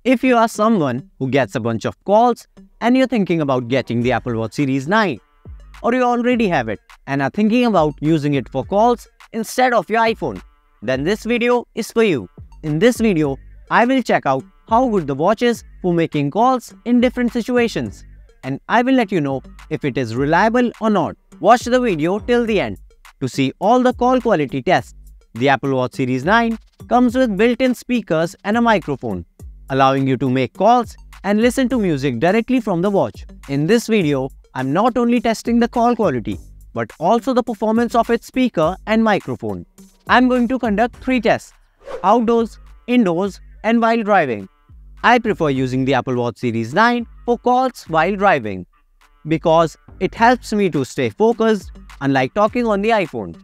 If you are someone who gets a bunch of calls and you're thinking about getting the Apple Watch Series 9, or you already have it and are thinking about using it for calls instead of your iPhone, then this video is for you. In this video, I will check out how good the watch is for making calls in different situations, and I will let you know if it is reliable or not. Watch the video till the end to see all the call quality tests. The Apple Watch Series 9 comes with built-in speakers and a microphone, allowing you to make calls and listen to music directly from the watch. In this video, I'm not only testing the call quality, but also the performance of its speaker and microphone. I'm going to conduct 3 tests: outdoors, indoors, and while driving. I prefer using the Apple Watch Series 9 for calls while driving because it helps me to stay focused, unlike talking on the iPhone.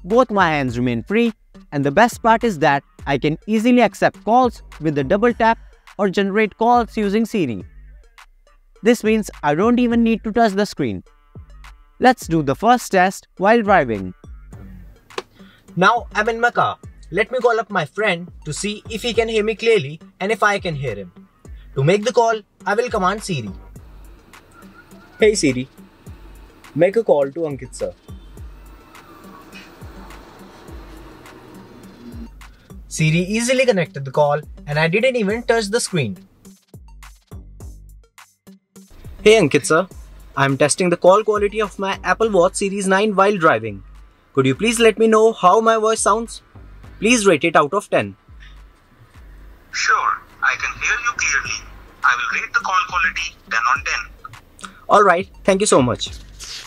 Both my hands remain free, and the best part is that I can easily accept calls with the double tap or generate calls using Siri. This means I don't even need to touch the screen. Let's do the first test while driving. Now I'm in my car. Let me call up my friend to see if he can hear me clearly and if I can hear him. To make the call, I will command Siri. Hey Siri, make a call to Ankit sir. Siri easily connected the call and I didn't even touch the screen. Hey Ankit sir, I am testing the call quality of my Apple Watch Series 9 while driving. Could you please let me know how my voice sounds? Please rate it out of 10. Sure, I can hear you clearly. I will rate the call quality 10 on 10. Alright, thank you so much.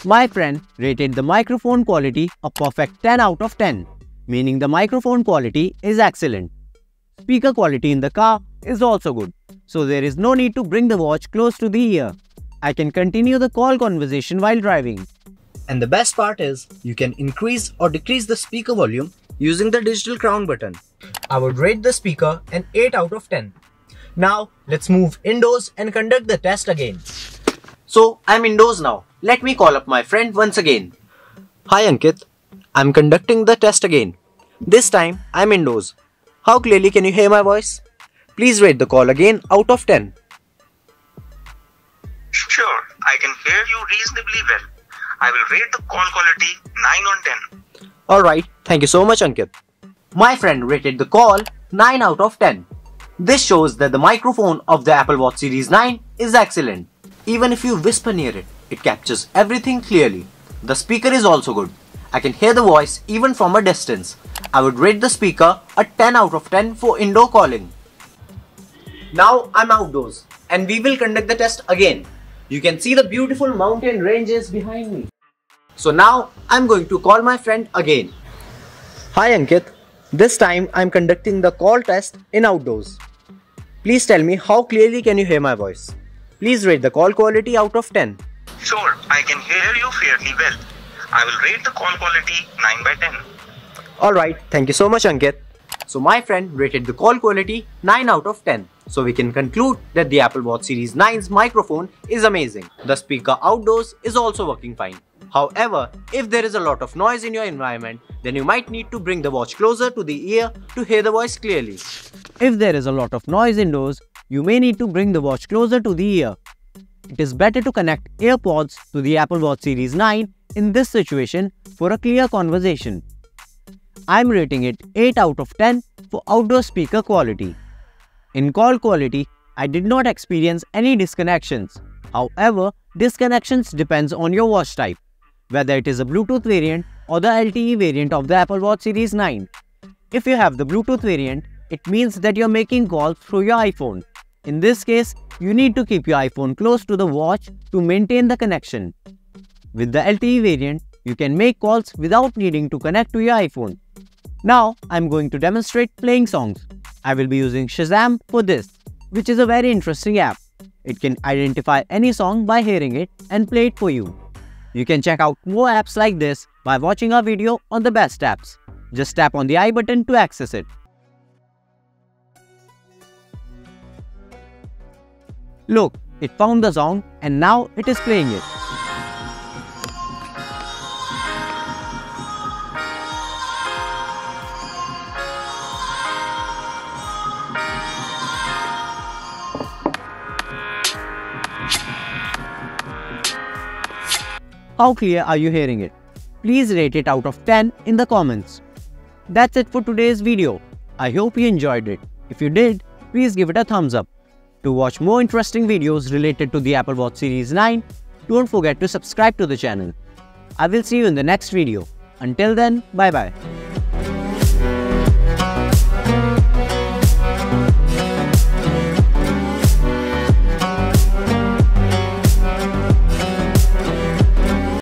My friend rated the microphone quality a perfect 10 out of 10, meaning the microphone quality is excellent. Speaker quality in the car is also good, so there is no need to bring the watch close to the ear. I can continue the call conversation while driving. And the best part is, you can increase or decrease the speaker volume using the digital crown button. I would rate the speaker an 8 out of 10. Now, let's move indoors and conduct the test again. So, I'm indoors now. Let me call up my friend once again. Hi Ankit, I'm conducting the test again. This time, I'm indoors. How clearly can you hear my voice? Please rate the call again out of 10. Sure, I can hear you reasonably well. I will rate the call quality 9 on 10. Alright, thank you so much Ankit. My friend rated the call 9 out of 10. This shows that the microphone of the Apple Watch Series 9 is excellent. Even if you whisper near it, it captures everything clearly. The speaker is also good. I can hear the voice even from a distance. I would rate the speaker a 10 out of 10 for indoor calling. Now I'm outdoors and we will conduct the test again. You can see the beautiful mountain ranges behind me. So now I'm going to call my friend again. Hi Ankit, this time I'm conducting the call test in outdoors. Please tell me how clearly can you hear my voice? Please rate the call quality out of 10. Sure, I can hear you fairly well. I will rate the call quality 9 by 10. Alright, thank you so much Ankit. So my friend rated the call quality 9 out of 10. So we can conclude that the Apple Watch Series 9's microphone is amazing. The speaker outdoors is also working fine. However, if there is a lot of noise in your environment, then you might need to bring the watch closer to the ear to hear the voice clearly. If there is a lot of noise indoors, you may need to bring the watch closer to the ear. It is better to connect AirPods to the Apple Watch Series 9 in this situation for a clear conversation. I'm rating it 8 out of 10 for outdoor speaker quality. In call quality, I did not experience any disconnections. However, disconnections depends on your watch type, whether it is a Bluetooth variant or the LTE variant of the Apple Watch Series 9. If you have the Bluetooth variant, it means that you're making calls through your iPhone. In this case, you need to keep your iPhone close to the watch to maintain the connection. With the LTE variant, you can make calls without needing to connect to your iPhone. Now, I'm going to demonstrate playing songs. I will be using Shazam for this, which is a very interesting app. It can identify any song by hearing it and play it for you. You can check out more apps like this by watching our video on the best apps. Just tap on the I button to access it. Look, it found the song and now it is playing it. How clear are you hearing it? Please rate it out of 10 in the comments. That's it for today's video. I hope you enjoyed it. If you did, please give it a thumbs up. To watch more interesting videos related to the Apple Watch Series 9, don't forget to subscribe to the channel. I will see you in the next video. Until then, bye bye.